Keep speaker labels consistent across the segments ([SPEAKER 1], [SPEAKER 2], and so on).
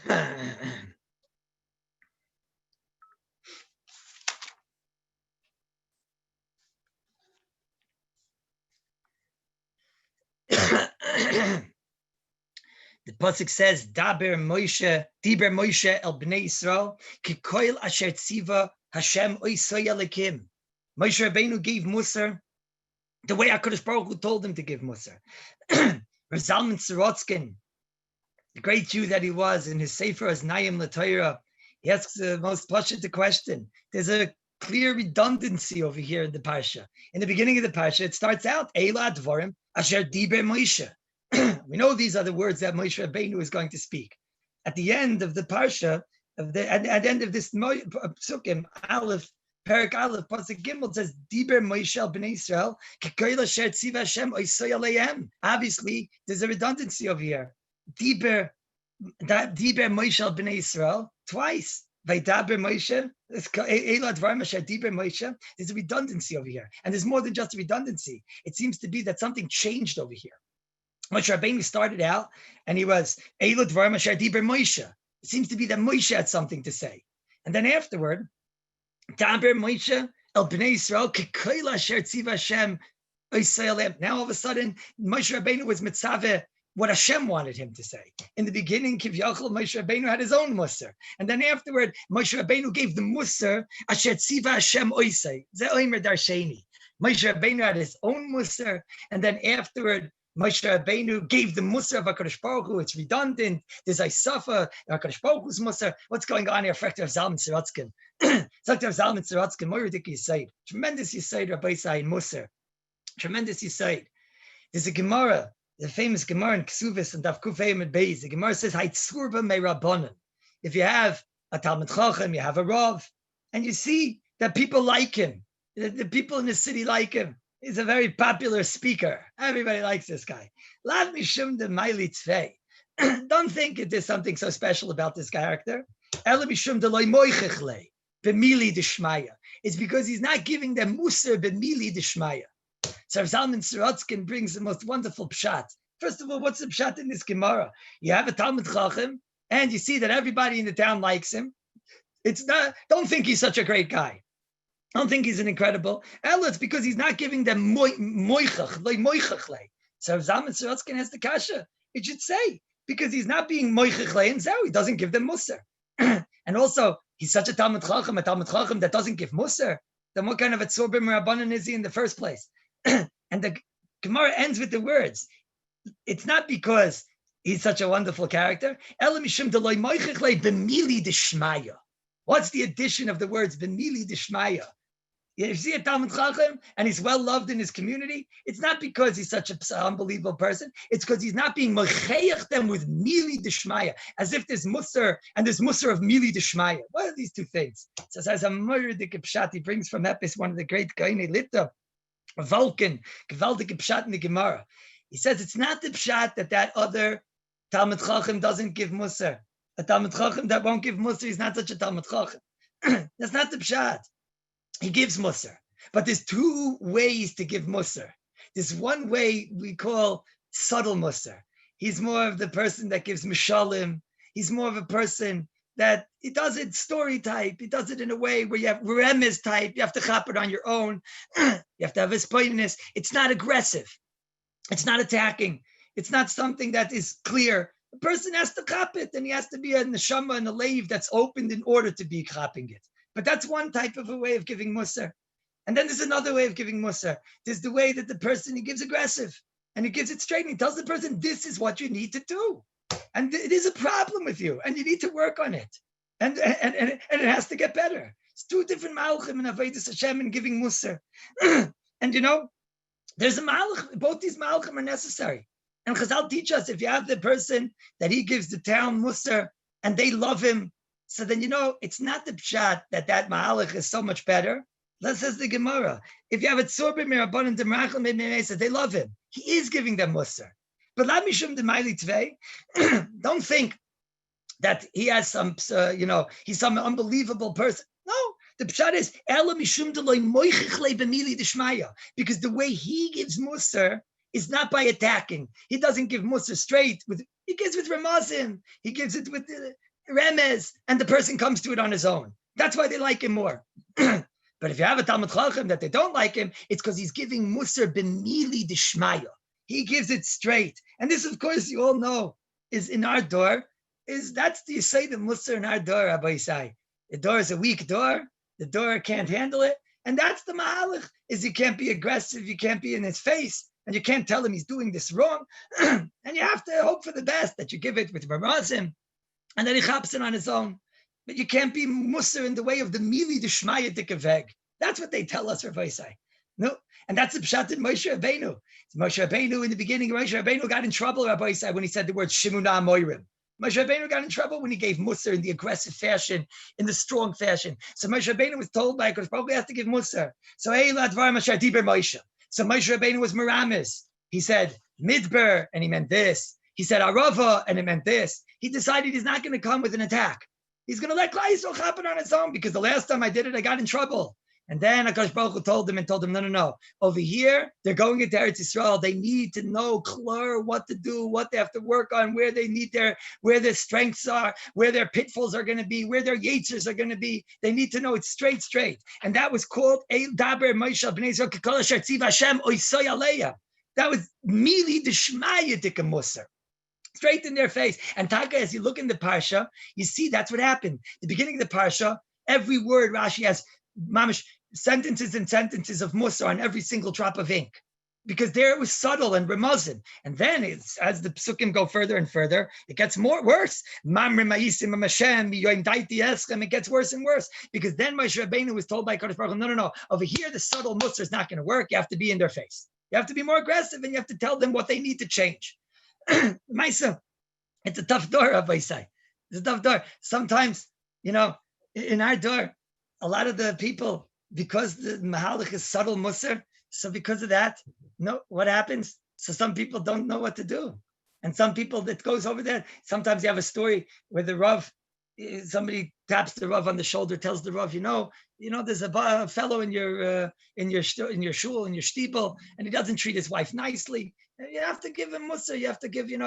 [SPEAKER 1] The pasuk says, "Daber Moshe, Diber Moshe el Bnei Yisrael, kikoil asher tziva Hashem oisay alekim." Moshe Rabbeinu gave Musar the way HaKadosh Baruch Hu told him to give Musar. Zalman Sorotzkin, the great Jew that he was, in his Sefer as Nayim L'Torah, he asks the most pashut question. There's a clear redundancy over here in the Parsha. In the beginning of the Parsha, it starts out, Eila Devarim asher diber Moshe. We know these are the words that Moshe Rabbeinu is going to speak. At the end of the Parsha, at the end of this Psukim, Aleph, Perak Aleph, Pasuk Gimel says, Diber Moshe el Bnei Yisrael, k'koil asher tziva Hashem oisay aleihem. Obviously, there's a redundancy over here. Diber Moshe el Bnei Yisrael, twice. Vaydaber Moshe, Eila Devarim asher diber Moshe. There's a redundancy over here. And there's more than just a redundancy. It seems to be that something changed over here. Moshe Rabbeinu started out, and he was Eila Devarim asher diber Moshe. It seems to be that Moshe had something to say. And then afterward, Daber Moshe el Bnei Yisrael k'koil asher tziva Hashem oisay aleim. Now all of a sudden, Moshe Rabbeinu was mitzaveh what Hashem wanted him to say. In the beginning, Kivyachol, Moshe Rabbeinu had his own Musar. And then afterward, Moshe Rabbeinu gave the Musar, Asher Tziva Hashem Oisei. Ze Oimer Darsheni. Moshe Rabbeinu had his own Musar. And then afterward, Moshe Rabbeinu gave the Musar of HaKadosh Baruch Hu. It's redundant. There's Isafa, HaKadosh Baruch Hu's Musar. What's going on here? Fractor of Zalman Sorotzkin. Fractor of Zalman Sorotzkin, Moiridik Yisaid. Tremendous Yisaid, Rabbi Sai in Musar. Tremendous Yisaid. There's a Gemara, the famous Gemara in Ksuvis and Daf Kuf Hey Med Beis. The Gemara says, "Haitzurba me Rabbanan." If you have a Talmud Chacham, you have a Rav, and you see that people like him, the people in the city like him. He's a very popular speaker. Everybody likes this guy. Lav mishum de maili tzvei. Don't think there's something so special about this character. Ela mishum de loy moichech le b'mili d'shmaya. It's because he's not giving them musar b'mili d'shmaya. So Zalman Sorotzkin brings the most wonderful pshat. First of all, what's the pshat in this Gemara? You have a Talmud Chacham, and you see that everybody in the town likes him. It's not. Don't think he's such a great guy. Don't think he's an incredible. Ella, it's because he's not giving them moichach. So Zalman Sorotzkin has the kasha. It should say because he's not being moichach and so he doesn't give them musar. And also, he's such a Talmud Chacham that doesn't give musar. Then what kind of a tzobim rabbanan is he in the first place? And the Gemara ends with the words, it's not because he's such a wonderful character. What's the addition of the words b'mili d'shmaya? If you see a Talmud Chacham and he's well loved in his community, it's not because he's such an unbelievable person. It's because he's not being mecheich them with mili d'shmaya, as if there's musar and there's musar of mili d'shmaya. What are these two things? So as a murdik pshat, he brings from Epis, one of the great Gainei Lita, Vulcan, gewaltige pshat in the Gemara. He says it's not the pshat that other Talmud Chacham doesn't give musar. A Talmud Chacham that won't give musar is not such a Talmud Chacham. That's not the pshat. He gives musar. But there's two ways to give musar. There's one way we call subtle musar. He's more of the person that gives mishalim. He's more of a person that he does it story type. He does it in a way where you have remes type. You have to chop it on your own. You have to have his pointedness. It's not aggressive. It's not attacking. It's not something that is clear. The person has to chop it, and he has to be a neshama and a leiv that's opened in order to be chopping it. But that's one type of a way of giving musar. And then there's another way of giving musar. There's the way that the person, he gives aggressive, and he gives it straight, and he tells the person, this is what you need to do. And it is a problem with you, and you need to work on it. And it has to get better. It's two different malachim in Avodas Hashem and giving musar. And you know, there's a malach, both these malachim are necessary. And Chazal teach us, if you have the person that he gives the town musar and they love him, so then you know, it's not the pshat that malach is so much better. That says the Gemara. If you have a tzorbe mirabbanan demrachel me'meisa, they love him. He is giving them musar. But la mishum d'mayli tvei, don't think that he has some, he's some unbelievable person. No, the pshat is ela mishum d'loy moichich le b'mili d'shmaya, because the way he gives musar is not by attacking. He doesn't give musar straight. He gives with ramazim. He gives it with remez, and the person comes to it on his own. That's why they like him more. But if you have a Talmud Chacham that they don't like him, it's because he's giving Musar b'mili d'shmaya. He gives it straight. And this, of course, you all know, is in our door, that's the Yisayid of Musar in our door, Rabbi Yisai. The door is a weak door. The door can't handle it. And that's the Mahalach, is you can't be aggressive, you can't be in his face, and you can't tell him he's doing this wrong. And you have to hope for the best, that you give it with Ramazim, and then he chaps it on his own. But you can't be Musar in the way of the Mili D'Shmaya Dikaveg. That's what they tell us, Rabbi Yisai. No, and that's the pshat in Moshe Rabbeinu. Moshe Rabbeinu, in the beginning, Moshe Rabbeinu got in trouble, Rabbi Yisai, when he said the word Shimuna Moirim. Moshe Rabbeinu got in trouble when he gave Musar in the aggressive fashion, in the strong fashion. So Moshe Rabbeinu was told by HaKadosh Baruch Hu, he has to give Musar. So Eila Devarim Asher Diber Moshe. So Moshe Rabbeinu was Meramis. He said Midbar, and he meant this. He said Arava, and it meant this. He decided he's not going to come with an attack. He's going to let Klal Yisrael happen on its own, because the last time I did it, I got in trouble. And then HaKadosh Baruch Hu told him, no. Over here, they're going into Eretz Yisrael. They need to know clear what to do, what they have to work on, where they need where their strengths are, where their pitfalls are going to be, where their yitzers are going to be. They need to know it straight. And that was called Daber Moshe Bnei Yisrael Kekol Asher Tziva Hashem Oisoi Aleya. That was Mili D'Shmaya Dika Musar. Straight in their face. And Taka, as you look in the Parsha, you see that's what happened. The beginning of the Parsha, every word Rashi has mamish sentences and sentences of Musar on every single drop of ink, because there it was subtle and remazim. And then as the psukim go further and further, it gets worse. It gets worse and worse, because then Moshe Rabbeinu was told by Kadosh Baruch Hu, no, over here the subtle Musar is not going to work. You have to be in their face. You have to be more aggressive, and you have to tell them what they need to change. Maisa, it's a tough door, Rabbi Yisai. It's a tough door. Sometimes, in our door, a lot of the people, because the Mahalach is subtle Musar, so because of that, what happens? So some people don't know what to do. And some people that goes over there, sometimes you have a story where the Rav, somebody taps the Rav on the shoulder, tells the Rav, there's a fellow in your shul, in your shtibel, and he doesn't treat his wife nicely. You have to give him Musar. You have to give, he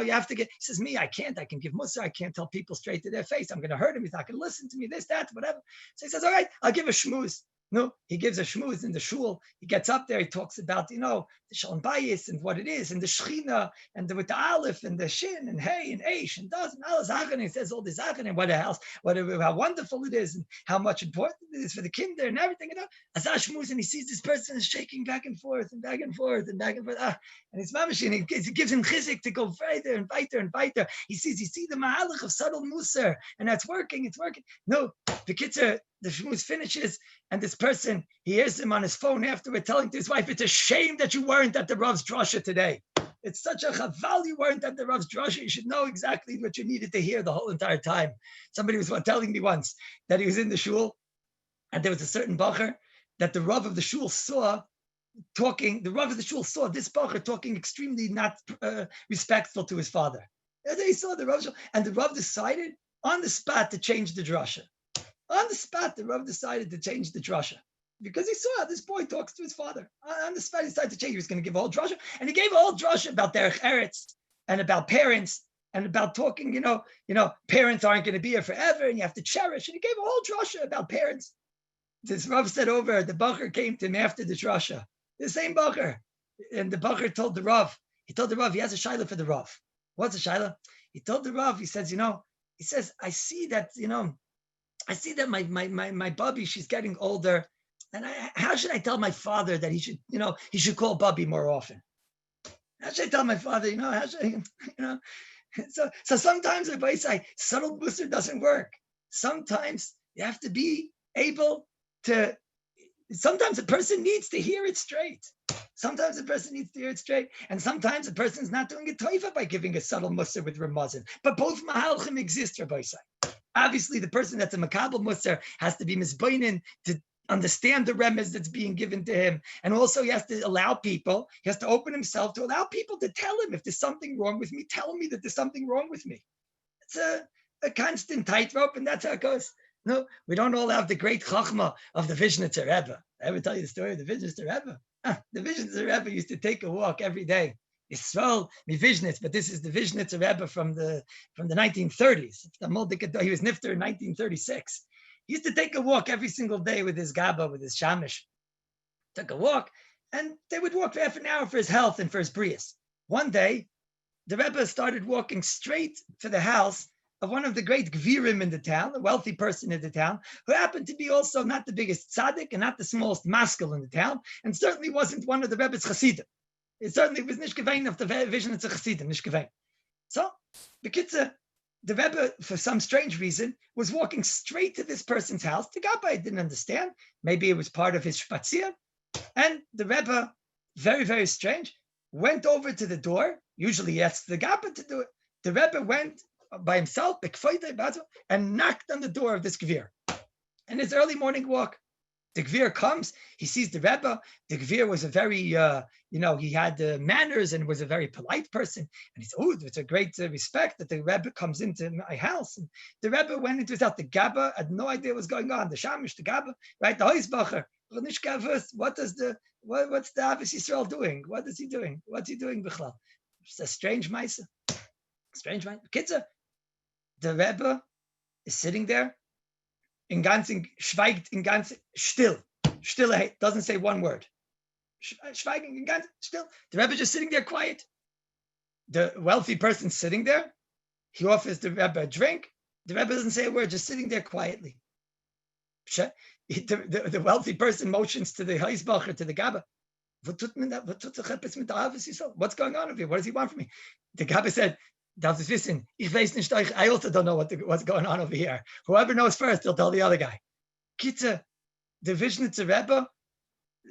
[SPEAKER 1] says, me, I can give Musar. I can't tell people straight to their face. I'm going to hurt him. He's not going to listen to me, this, that, whatever. So he says, all right, I'll give a shmuz. No, he gives a shmuz in the shul. He gets up there. He talks about, the shalom bayis and what it is, and the shechina, and with the aleph and the shin and hey and eish and does and all zachan. He says all the zachan and how wonderful it is and how much important it is for the kinder and everything. Azah shmuz, and he sees this person is shaking back and forth and back and forth and back and forth. And it's mamish, and it gives him chizuk to go further and weiter and weiter. He see the mahalach of subtle musar, and that's working. It's working. No, the kitzer, the shmuz finishes, and this person, he hears him on his phone afterward telling to his wife, it's a shame that you weren't at the Rav's drasha today. It's such a chaval you weren't at the Rav's drasha. You should know exactly what you needed to hear the whole entire time. Somebody was telling me once that he was in the shul, and there was a certain bacher that the Rav of the shul saw talking. The Rav of the shul saw this bacher talking extremely not respectful to his father. And they saw the Rav, and the Rav decided on the spot to change the drasha. On the spot, the Rav decided to change the drasha, because he saw how this boy talks to his father. On the spot, he decided to change. He was going to give a whole drasha, and he gave a whole drasha about derech eretz and about parents and about talking. Parents aren't going to be here forever, and you have to cherish. And he gave a whole drasha about parents. This Rav said over, the bacher came to him after the drasha, the same bacher, and the bacher told the Rav. He told the Rav he has a shaila for the Rav. What's a shaila? He told the Rav. He says, I see that my Bubby, she's getting older, and how should I tell my father that he should call Bubby more often? How should I tell my father, how should I, So sometimes I say subtle musar doesn't work. Sometimes you have to be able to. Sometimes a person needs to hear it straight. Sometimes a person needs to hear it straight, and sometimes a person's not doing a toiva by giving a subtle musar with ramazin. But both mahalchim exist, Rabbi say. Obviously, the person that's a makabel musar has to be misbainin to understand the remez that's being given to him. And also he has to allow people, he has to open himself to allow people to tell him, if there's something wrong with me, tell me that there's something wrong with me. It's a constant tightrope, and that's how it goes. No, we don't all have the great chachma of the Vishnitzer Rebbe. I ever tell you the story of the Vishnitzer Rebbe? The Vishnitzer Rebbe used to take a walk every day. Yisrael, Vishnitz, but this is the Vishnitz Rebbe from the 1930s. He was nifter in 1936. He used to take a walk every single day with his Gaba, with his Shamish. Took a walk, and they would walk for half an hour for his health and for his brias. One day, the Rebbe started walking straight to the house of one of the great Gvirim in the town, a wealthy person in the town, who happened to be also not the biggest tzaddik and not the smallest maskil in the town, and certainly wasn't one of the Rebbe's chassidim. It certainly was nicht gewein of the vision of the chassidim, nicht gewein. So, the Rebbe, for some strange reason, was walking straight to this person's house. The Gabbai didn't understand. Maybe it was part of his shpatzir. And the Rebbe, very, very strange, went over to the door. Usually he asks the Gabbai to do it. The Rebbe went by himself and knocked on the door of this Gvir. And his early morning walk, the Gvir comes, he sees the Rebbe. The Gvir was a very, he had manners and was a very polite person. And he said, oh, it's a great respect that the Rebbe comes into my house. And the Rebbe went into his house. The Gabba had no idea what was going on. The Shamish, the Gabba, right? The Heusbacher. What's the Avis Yisrael doing? What is he doing? What's he doing, Bichlal? It's a strange Maisa. Strange Maisa. Kitzer, the Rebbe is sitting there in ganzen, schweigt in ganzen, still, doesn't say one word. Schweigen in ganzen, still. The Rebbe is just sitting there quiet. The wealthy person sitting there, he offers the Rebbe a drink. The Rebbe doesn't say a word, just sitting there quietly. The wealthy person motions to the Heisbacher, to the Gabba. What's going on over here? What does he want from me? The Gabba said, I also don't know what's going on over here. Whoever knows first, he'll tell the other guy. Kitza, the Vishnitz Rebbe,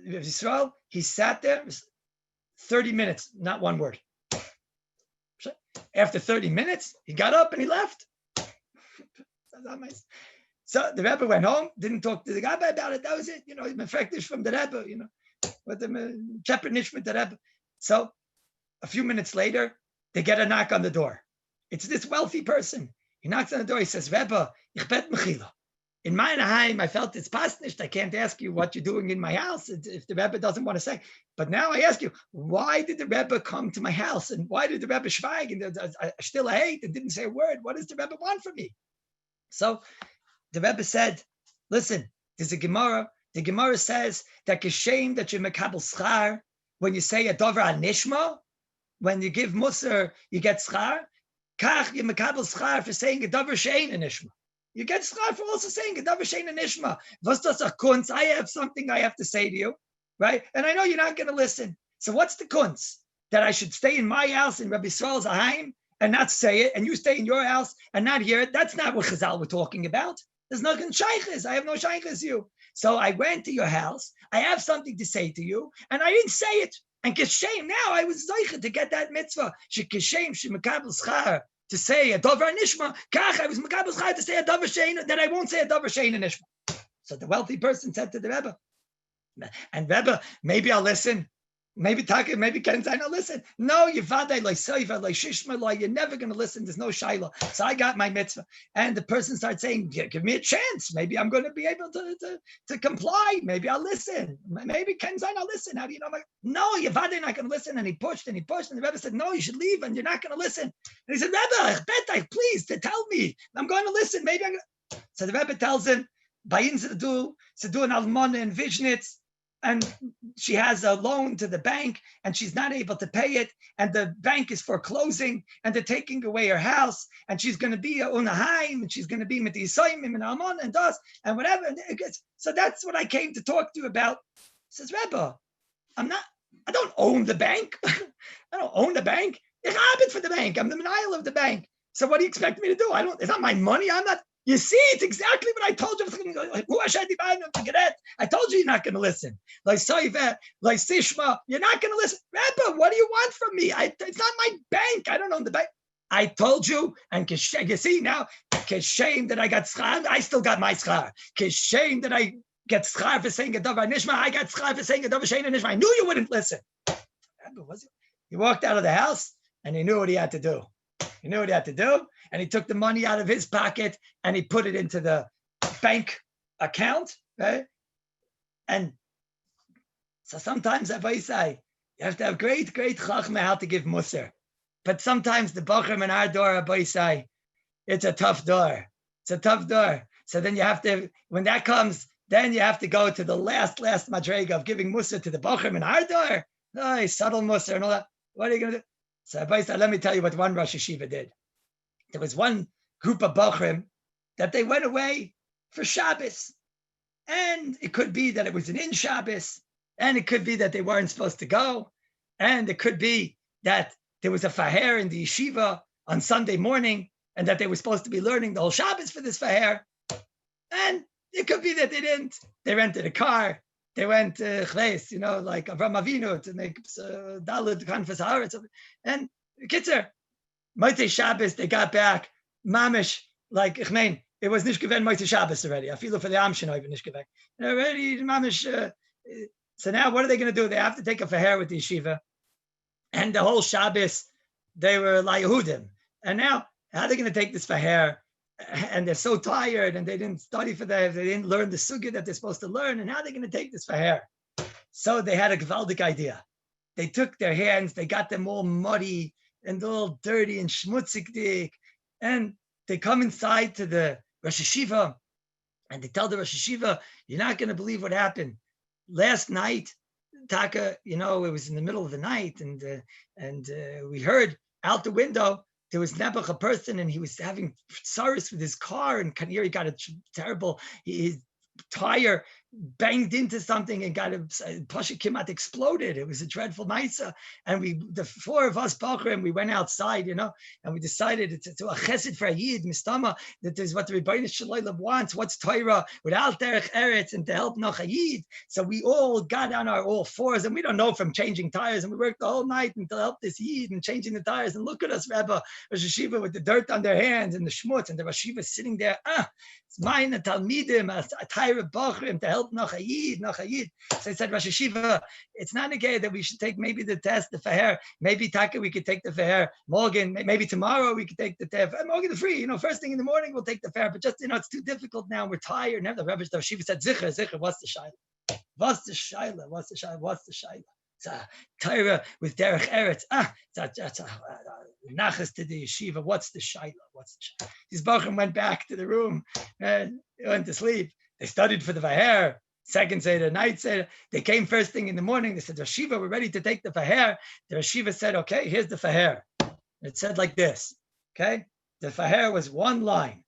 [SPEAKER 1] Yisrael, he sat there 30 minutes, not one word. After 30 minutes, he got up and he left. So the Rebbe went home, didn't talk to the Gabbai about it. That was it. Effective from the Rebbe, with the Shepherd Nishmat the Rebbe. So a few minutes later, they get a knock on the door. It's this wealthy person. He knocks on the door. He says, Rebbe, ich bet mechila. In my heim, I felt it's past nicht. I can't ask you what you're doing in my house if the Rebbe doesn't want to say. But now I ask you, why did the Rebbe come to my house? And why did the Rebbe schweig? And I still hate and didn't say a word. What does the Rebbe want from me? So the Rebbe said, listen, there's a Gemara. The Gemara says that kishem that you mekabel schar when you say a dover anishma, when you give musar, you get schar. Kach you mekabel schar for saying a dover shein anishma. You get schar for also saying a dover shein anishma. Was das a kunz? I have something I have to say to you, right? And I know you're not going to listen. So what's the kunz? That I should stay in my house in Rabbi Yisrael's ahaim and not say it, and you stay in your house and not hear it? That's not what Chazal were talking about. There's nothing shaykhis. I have no shaykhis you. So I went to your house. I have something to say to you, and I didn't say it. And kishem, now I was zeicha to get that mitzvah. She kishem, she mekabel schar to say a dover nishma. Kach, I was mekabel schar to say a dover shein, that I won't say a dover shein and nishma. So the wealthy person said to the Rebbe, and Rebbe, maybe I'll listen. Maybe Taka, maybe Ken Zain, I'll listen. No, you're never going to listen. There's no shaila. So I got my mitzvah. And the person starts saying, give me a chance. Maybe I'm going to be able to comply. Maybe I'll listen. Maybe Ken Zain, I'll listen. How do you know? No, you're not going to listen. And he pushed. And the Rebbe said, no, you should leave and you're not going to listen. And he said, Rebbe, please, tell me. I'm going to listen. Maybe I'm going to. So the Rebbe tells him, Bayin Zedu an Almana in Vishnitz, and she has a loan to the bank and she's not able to pay it, and the bank is foreclosing and they're taking away her house, and she's going to be a unahaim, and she's going to be with the Yisayim and Almon and das and whatever. So that's what I came to talk to you about. Says Rebbe, I don't own the bank. I don't own the bank. Ich arbeite for the bank. I'm the menayel of the bank. So what do you expect me to do? It's not my money. I'm not. You see, it's exactly what I told you. I told you you're not going to listen. Like Soive, like Sishma, you're not going to listen. Rebbe, what do you want from me? It's not my bank. I don't own the bank. I told you, and you see now, shame that I got schar, I still got my schar. Shame that I get schar for saying a davar nishma, I got schar for saying a davar shein nishma. I knew you wouldn't listen. Rebbe, he walked out of the house and he knew what he had to do. He knew what he had to do, and he took the money out of his pocket and he put it into the bank account, right? And so sometimes, if I say, You have to have great chachma how to give musar. But sometimes the bachrim in our door, Rabbi say, it's a tough door. It's a tough door. So then you have to, when that comes, then you have to go to the last madrega of giving musar to the bachrim in our door. Oh, subtle musar and all that. What are you going to do? So Rabbi said, let me tell you what one Rosh Yeshiva did. There was one group of bachrim that they went away for Shabbos. And it could be that it was an in Shabbos. And it could be that they weren't supposed to go. And it could be that there was a faher in the yeshiva on Sunday morning and that they were supposed to be learning the whole Shabbos for this faher. And it could be that they didn't. They rented a car. They went to Chles, like Avram Avinu to make Dalit Kanfas Haaretz. And Kitzer, Motzei Shabbos, they got back. Mamish, like, it was nicht gewesen Motzei Shabbos already. I feel for the Amshin even nicht gewesen. Already, Mamish. So now what are they going to do? They have to take a faher with the yeshiva. And the whole Shabbos, they were like Yehudim. And now, how are they going to take this faher? And they're so tired and they didn't study for that. They didn't learn the sugya that they're supposed to learn. And how are they going to take this faher? So they had a gewaldic idea. They took their hands, they got them all muddy and all dirty and schmutzig. And they come inside to the Rosh Yeshiva and they tell the Rosh Yeshiva, you're not going to believe what happened. Last night, Taka, it was in the middle of the night, and we heard out the window there was Nebuch, a person, and he was having sorrows with his car, and Kaniri got a terrible his tire banged into something and got Pasha Kimat exploded. It was a dreadful Maisa. And the four of us, Bachrim, we went outside, and we decided to a chesed for a Yid, Mistama, that is what the Rebbeinu Shalom wants. What's Torah without Derech Eretz and to help Noch a Yid. So we all got on our all fours, and we don't know from changing tires, and we worked the whole night to help this Yid and changing the tires. And look at us, Rebbe, Rosh Yeshiva with the dirt on their hands and the schmutz, and the Rosh Yeshiva sitting there, it's mine, a Talmidim, a Torah Bachrim to help Noch a Yid. So I said, Rosh Yeshiva, it's not a that we should take maybe the test, the faher. Maybe Taka, we could take the faher. Morgan, maybe tomorrow we could take the test. Morgan the free, first thing in the morning we'll take the faher. But just, it's too difficult now. We're tired. Never the Rabbi Yeshiva said, Zicher, what's the shaila? What's the shaila? It's a Torah with Derech Eretz. That's nachas to the yeshiva. What's the shaila? These Bachrim went back to the room and went to sleep. They studied for the Vaher, second Seder, night Seder. They came first thing in the morning. They said, Rashiva, we're ready to take the Vaher. The Rashiva said, okay, here's the Vaher. It said like this, okay? The Vaher was one line.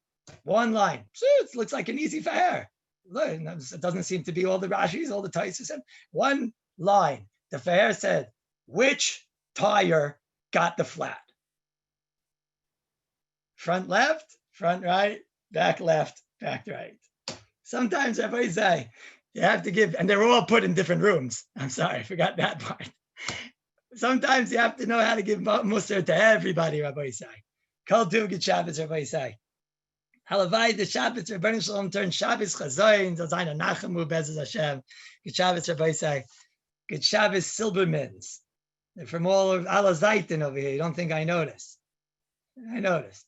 [SPEAKER 1] It looks like an easy Vaher. It doesn't seem to be all the Rashis, all the Taisus. One line. The Vaher said, which tire got the flat? Front left, front right, back left, back right. Sometimes Rabbi say you have to give, and they were all put in different rooms. I'm sorry, I forgot that part. Sometimes you have to know how to give musar to everybody, Rabbi say. Kol Tuv Git Shabbos, Rabbi say. Halavai the Shabbos, Rebbeinu Shalom turned Shabbos Chazoin, Zazayin Nachamu Bezos Hashem. Git Shabbos, Rabbi say. Git Shabbos Silbermans. They're from all of Ala Zaitin over here. You don't think I noticed? I noticed.